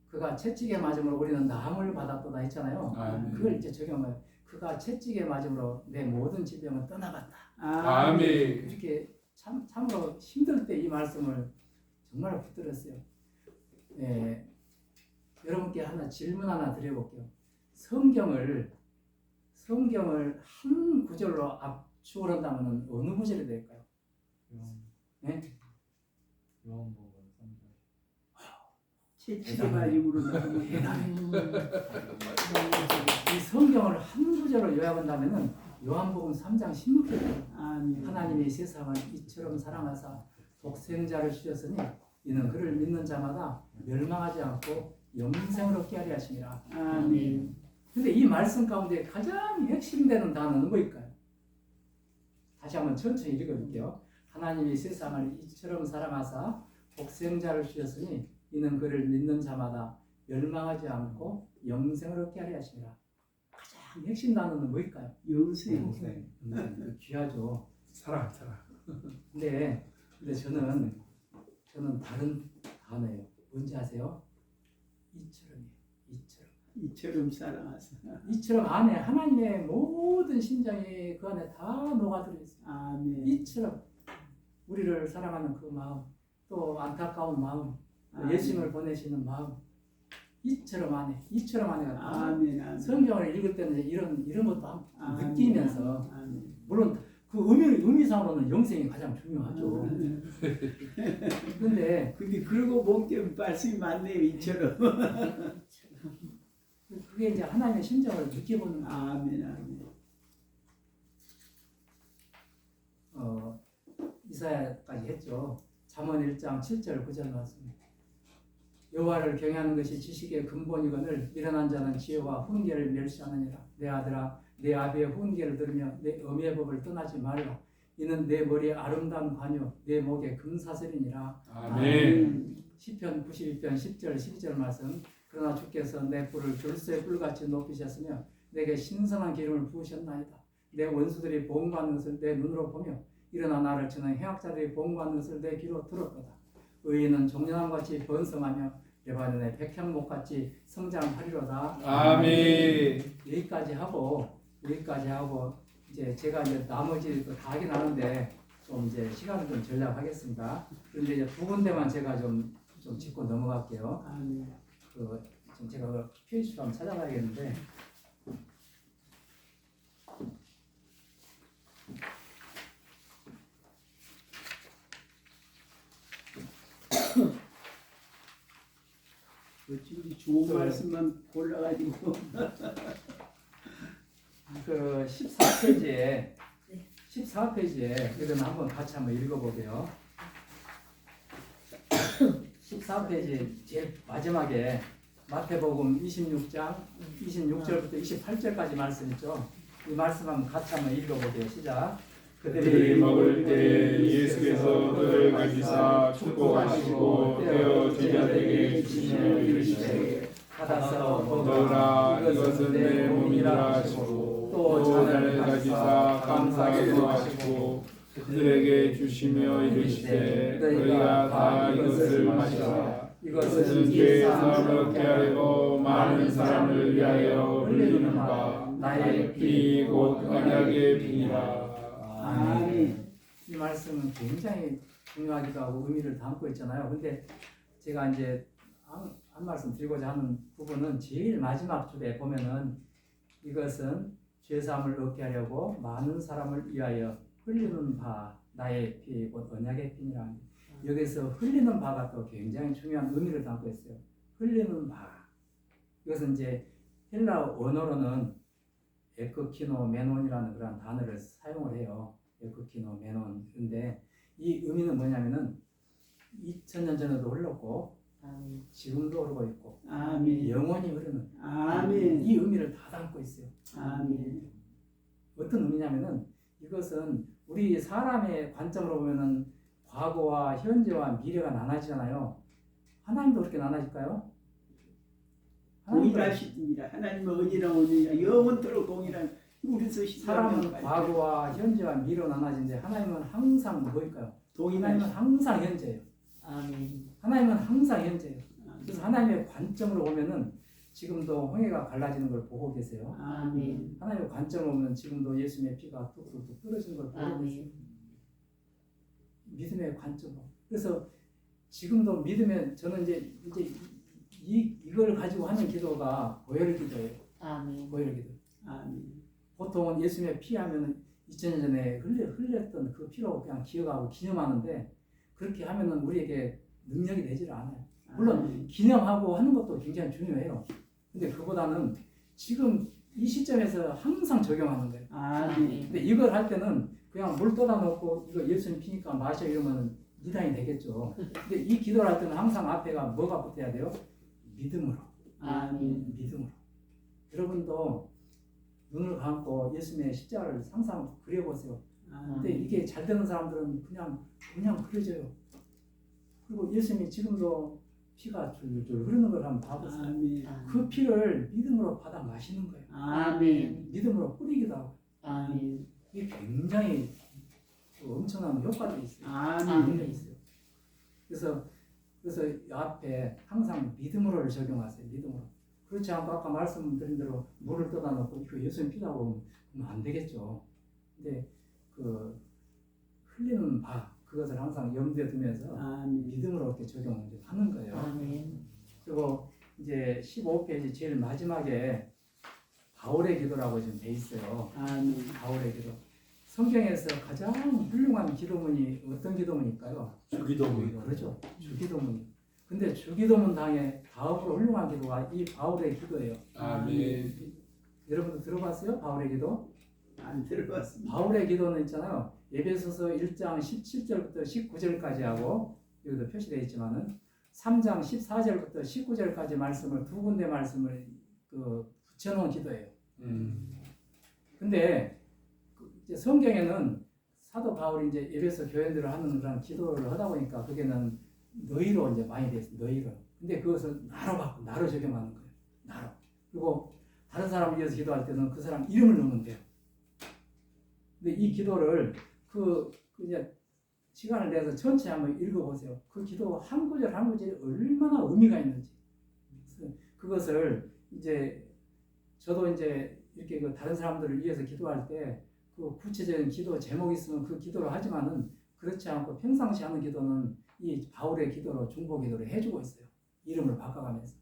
그가 채찍에 맞음으로 우리는 나음을 받았도다 했잖아요. 아멘. 그걸 이제 적용해요. 그가 채찍에 맞음으로 내 모든 질병은 떠나갔다. 아멘. 이렇게 참으로 힘들 때 이 말씀을 정말 붙들었어요. 예, 여러분께 질문 하나 드려볼게요. 성경을 한 구절로 압축을 한다면 어느 구절이 될까요? 네? 요한복음 3장. 채찍의 말입으로 이 성경을 한 구절로 요약한다면 요한복음 3장 16절. 아멘. 하나님이 세상을 이처럼 사랑하사 독생자를 주셨으니 이는 그를 믿는 자마다 멸망하지 않고 영생을 얻게 하려 하심이라. 아멘. 근데 이 말씀 가운데 가장 핵심되는 단어는 뭐일까요? 다시 한번 천천히 읽어볼게요. 하나님이 세상을 이처럼 사랑하사 독생자를 주셨으니 이는 그를 믿는 자마다 멸망하지 않고 영생을 얻게 하려 하심이라. 가장 핵심 단어는 뭐일까요? 영생. 귀하죠. 사랑. 근데 저는 다른 단어예요. 뭔지 아세요? 이처럼이에요. 이처럼 사랑하사. 이처럼 안에 하나님의 모든 심정이 그 안에 다 녹아들어 있어요. 아멘. 이처럼 우리를 사랑하는 그 마음, 또 안타까운 마음, 또 예수님을 보내시는 마음, 이처럼 안에가 아멘. 아멘. 성경을 읽을 때는 이런 것도 아멘. 느끼면서 아멘. 물론 그 의미상으로는 영생이 가장 중요하죠. 근데 그러고 본게 말씀이 많네요. 이처럼. 그게 이제 하나님의 심정을 느껴보는 거예요. 아멘. 아멘. 이사야까지 했죠. 잠언 1장 7절 9절 말씀. 여호와를 경외하는 것이 지식의 근본이거늘 미련한 자는 지혜와 훈계를 멸시하느니라. 내 아들아 내 아비의 훈계를 들으며 내 어미의 법을 떠나지 말라. 이는 내 머리에 아름다운 관유 내 목에 금사슬이니라. 아멘. 시편 92편 10절 12절 말씀. 그러나 주께서 내 뿔을 들쇠 뿔같이 높이셨으며 내게 신선한 기름을 부으셨나이다. 내 원수들이 보응받는 것을 내 눈으로 보며 일어나 나를 치는 해악자들이 보응받는 것을 내 귀로 들었도다. 의인은 종려나무같이 번성하며 레바논의 백향목같이 성장하리로다. 아멘. 여기까지 하고 이제 제가 이제 나머지 다 하긴 하는데 좀 이제 시간을 좀 절약하겠습니다. 그런데 이제 두 군데만 제가 좀 짚고 넘어갈게요. 아멘. 지금 제가 페이지를 한번 찾아봐야겠는데 어찌 좋은 말씀만 골라가지고. 그 14페이지에 이건 한번 같이 한번 읽어보게요. 14페이지 제일 마지막에 마태복음 26장 26절부터 28절까지 말씀 있죠. 이 말씀 한번 같이 한번 읽어보게요. 시작. 그들이 먹을 때 예수께서 떡을 가지사 축복하시고 떼어 제자들에게 주시며 이르시되 받아서 먹으라 이것은 내 몸이라 하시고 또 잔을 가지사 감사기도 하시고 그들에게 주시며 이르시되 너희가 다 이것을 마시라. 이것은 죄 사함을 얻게 하려고 많은 사람을 위하여 흘리는 바 나의 피 곧 언약의 피니라. 아멘. 이 말씀은 굉장히 중요하기도 하고 의미를 담고 있잖아요. 근데 제가 이제 한 말씀 드리고자 하는 부분은 제일 마지막 줄에 보면은 이것은 죄사함을 얻게 하려고 많은 사람을 위하여 흘리는 바 나의 피 곧 언약의 피니라. 여기서 흘리는 바가 또 굉장히 중요한 의미를 담고 있어요. 흘리는 바. 이것은 이제 헬라 원어로는 에크키노메논이라는 그런 단어를 사용을 해요. 에크키노메논인데 이 의미는 뭐냐면은 2000년 전에도 흘렀고 지금도 흐르고 있고 아멘. 영원히 흐르는 아멘. 이 의미를 다 담고 있어요. 아멘. 어떤 의미냐면은 이것은 우리 사람의 관점으로 보면은 과거와 현재와 미래가 나눠지잖아요. 하나님도 그렇게 나눠질까요? 동일하십니다. 하나님은 어디나 오느냐 영원토록 동일한 우리서 사람은 과거와 현재와 미래로 나눠지는데 하나님은 항상 뭐일까요? 하나님은 동일하십니다. 항상 현재예요. 아멘. 하나님은 항상 현재예요. 그래서 하나님의 관점으로 보면은 지금도 홍해가 갈라지는 걸 보고 계세요. 아멘. 하나님의 관점으로 보면 지금도 예수님의 피가 뚝뚝뚝 떨어지는 걸 보고 계세요. 믿음의 관점으로. 그래서 지금도 믿음의 저는 이제 이걸 가지고 하는 기도가 보혈 기도예요. 아멘. 보혈 기도. 아멘. 보통은 예수님의 피 하면은 2000년 전에 흘렸던 그 피로 그냥 기억하고 기념하는데 그렇게 하면은 우리에게 능력이 되지를 않아요. 물론 기념하고 하는 것도 굉장히 중요해요. 근데 그보다는 지금 이 시점에서 항상 적용하는 거예요. 아멘. 근데 이걸 할 때는 그냥 물 떠다 놓고 이거 예수님 피니까 마셔 이러면 이단이 되겠죠. 근데 이 기도를 할 때는 항상 앞에가 뭐가 붙어야 돼요? 믿음으로. 아멘. 믿음으로. 여러분도 눈을 감고 예수님의 십자가를 항상 그려보세요. 근데 이게 잘 되는 사람들은 그냥 그려져요. 그리고 예수님이 지금도 피가 줄줄 흐르는 걸 한번 봐보세요. 아멘. 그 피를 믿음으로 받아 마시는 거예요. 아멘. 믿음으로 뿌리기도 하고. 아멘. 이게 굉장히 엄청난 효과들이 있어요. 아멘. 효과가 있어요. 그래서 이 앞에 항상 믿음으로를 적용하세요. 믿음으로. 그렇지 않고 아까 말씀드린 대로 물을 떠다 놓고 이거 예수님 피라고 하면 안 되겠죠. 근데 그 흘리는 바 그것을 항상 염두에 두면서 아멘. 믿음으로 이렇게 적용하는 거예요. 아멘. 그리고 이제 15페이지 제일 마지막에 바울의 기도라고 지금 돼 있어요. 아멘. 바울의 기도. 성경에서 가장 훌륭한 기도문이 어떤 기도문일까요? 주기도문. 그렇죠. 주기도문. 근데 주기도문 당에 다음으로 훌륭한 기도가 이 바울의 기도예요. 아멘. 여러분도 들어봤어요? 바울의 기도? 안 들어봤습니다. 바울의 기도는 있잖아요. 에베소서 1장 17절부터 19절까지 하고 여기도 표시되어 있지만은 3장 14절부터 19절까지 말씀을 두 군데 말씀을 붙여놓은 기도예요. 근데 이제 성경에는 사도 바울이 이제 에베소 교인들을 하는 그런 기도를 하다 보니까 그게는 너희로 이제 많이 돼 있어요. 너희로. 근데 그것을 나로 바꾸고 나로 적용하는 거예요. 나로. 그리고 다른 사람을 위해서 기도할 때는 그 사람 이름을 넣으면 돼요. 근데 이 기도를 이제 시간을 내서 전체 한번 읽어보세요. 그 기도 한 구절 한 구절이 얼마나 의미가 있는지. 그것을 이제 저도 이제 이렇게 다른 사람들을 위해서 기도할 때 그 구체적인 기도 제목이 있으면 그 기도를 하지만은 그렇지 않고 평상시 하는 기도는 이 바울의 기도로 중보 기도를 해주고 있어요. 이름을 바꿔가면서.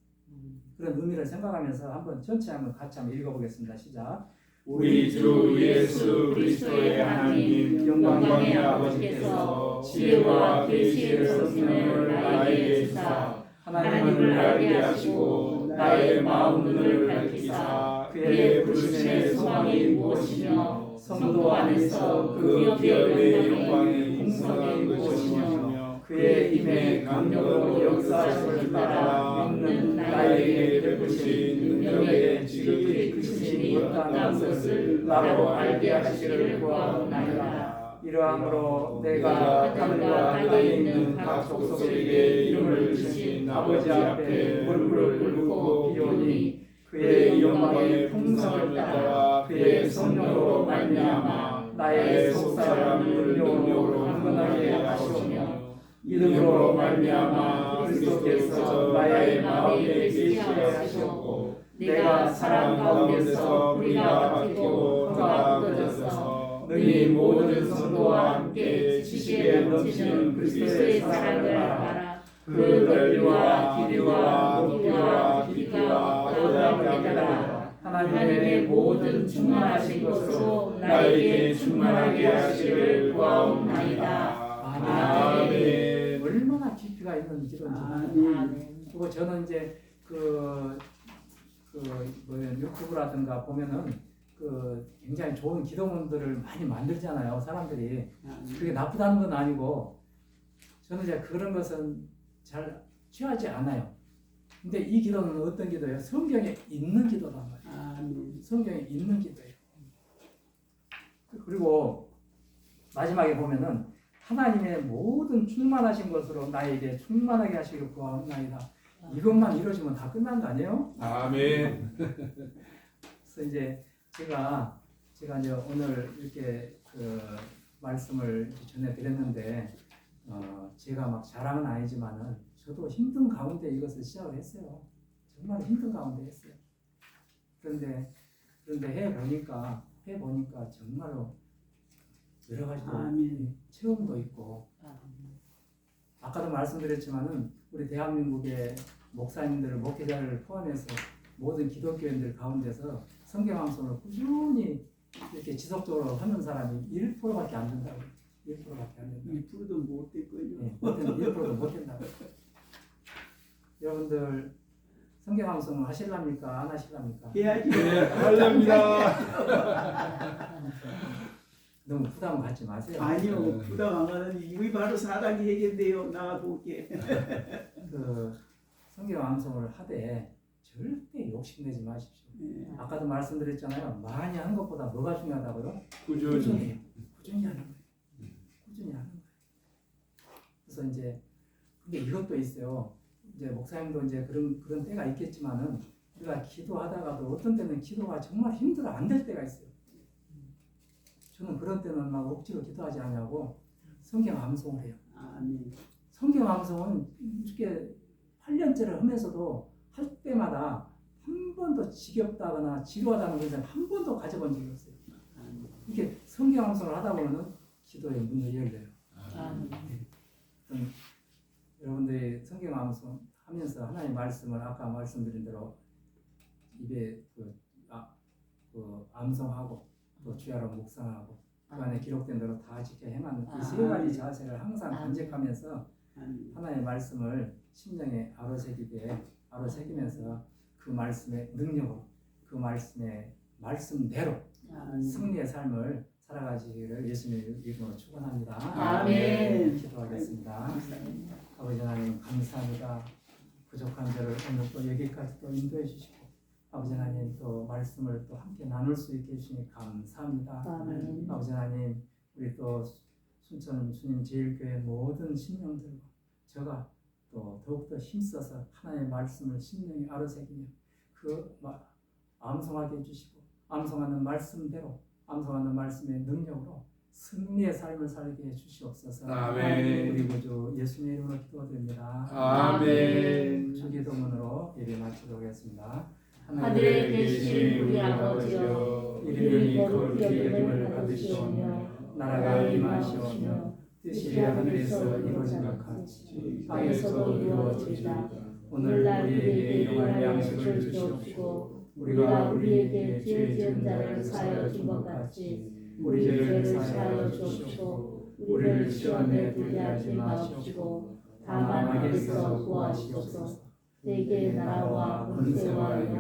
그런 의미를 생각하면서 한번 전체 한번 같이 한번 읽어보겠습니다. 시작. 우리 주 예수 그리스도의 하나님 영광의 아버지께서 지혜와 계시의 성령을 나에게 주사 하나님을 알게 하시고 나의 마음 눈을 밝히사 그의 부르심의 소망이 무엇이며 성도 안에서 그 기업의 영광이 풍성한 것이며 그의 힘의 강력으로 역사하심을 따라 믿는 나에게 베푸신 능력의 지극히 크심이 어떠한 것을 나로 알게 하시기를 구하옵나이다. 이러함으로 내가 내가 하늘과 땅에 있는 각 족속에게 이름을 주신 아버지 앞에 무릎을 꿇고 비오니 그의 영광의 풍성을 따라 그의 성령으로 말미암아 나의 속사람을 능력으로 강건하게 하시오며 믿음으로 말미암아 그리스도께서 나의 마음에 계시게 하셨고 내가 사랑 가운데서 뿌리가 박히고 터가 굳어져서 너희 모든 성도와 함께 지식에 넘치는 그리스도의 사랑을 알아 그 넓이와 길이와 높이와 깊이가 어떠하게 깨달아 하나님의 모든 충만하신 것으로 나에게 충만하게 하시기를 구하옵나이다. 아멘. 하는 기도인지. 아멘. 그리고 저는 이제 유튜브라든가 보면은 굉장히 좋은 기도문들을 많이 만들잖아요, 사람들이. 그게 나쁘다는 건 아니고, 저는 이제 그런 것은 잘 취하지 않아요. 근데 이 기도는 어떤 기도예요? 성경에 있는 기도단 말이에요. 성경에 있는 기도예요. 그리고 마지막에 보면은 하나님의 모든 충만하신 것으로 나에게 충만하게 하시길 구하옵나이다. 이것만 이루어지면 다 끝난 거 아니에요? 아멘. 그래서 이제 제가 이제 오늘 이렇게 말씀을 이렇게 전해드렸는데, 제가 막 자랑은 아니지만은 저도 힘든 가운데 이것을 시작을 했어요. 정말 힘든 가운데 했어요. 그런데 해보니까 정말로 여러 가지 체험도 있고, 아까도 말씀드렸지만은 우리 대한민국의 목사님들, 목회자를 포함해서 모든 기독교인들 가운데서 성경함성을 꾸준히 이렇게 지속적으로 하는 사람이 1%밖에 안 된다고. 1%밖에 안 된다. 2%도 못 됐거든요. 네, 1%도 못 된다고. 여러분들 성경함성을 하실랍니까? 안 하실랍니까? 해야지. 네, 할랍니다. 너무 부담 갖지 마세요. 아니요, 부담 안 가는 이게 바로 사랑이 해결돼요. 나와볼게. 성경함성을 하되 절대 욕심내지 마십시오. 네. 아까도 말씀드렸잖아요. 많이 하는 것보다 뭐가 중요하다고요? 꾸준히. 꾸준히 하는 거예요. 꾸준히 하는 거예요. 그래서 이제 근데 이것도 있어요. 이제 목사님도 이제 그런 때가 있겠지만은 우리가 기도하다가도 어떤 때는 기도가 정말 힘들어 안 될 때가 있어요. 저는 그런 때는 막 억지로 기도하지 않냐고 성경 암송을 해요. 아멘. 성경 암송은 이렇게 8년째를 하면서도 할 때마다 한 번도 지겹다거나 지루하다는 것을 한 번도 가져본 적이 없어요. 이렇게 성경 암송을 하다 보면은 기도의 문이 열려요. 여러분들이 성경 암송 하면서 하나님의 말씀을 아까 말씀드린 대로 입에 암송하고 또 주야로 묵상하고 그 안에 기록된 대로 다 지켜 행하는 이 세 가지 자세를 항상 간직하면서 하나님의 말씀을 심령에 아로새기면서 그 말씀의 능력으로 그 말씀의 말씀대로 승리의 삶을 살아가시기를 예수님의 이름으로 축원합니다. 아멘. 기도하겠습니다. 아버지 하나님 감사합니다. 부족한 저를 오늘 또 여기까지 또 인도해 주시고 아버지 하나님 또 말씀을 또 함께 나눌 수 있게 해주시니 감사합니다. 아멘. 아버지 하나님 우리 또 순천 주님 제일교회 모든 신령들과 제가 또 더욱더 힘써서 하나님의 말씀을 심령에 아로새기며 암송하게 해주시고 암송하는 말씀대로 암송하는 말씀의 능력으로 승리의 삶을 살게 해주시옵소서. 아멘. 우리 구주 예수님의 이름으로 기도드립니다. 아멘. 주기도문으로 예배 마치도록 하겠습니다. 하늘에 계신 우리 아버지여, 이름이 거룩히 여김을 받으시오며 나라가 임하시오며 뜻이 하늘에서 이루어진 것 같이 땅에서도 이루어지리이다. 오늘 우리에게 일용할 양식을 주시옵시고 우리가 우리에게 죄 지은 자를 사하여 준 것 같이 우리 죄를 사하여 주시옵시고 우리를 시험에 들게 하지 마시옵시고 다만 악에서 구하시옵소서. 대개 나라와 권세와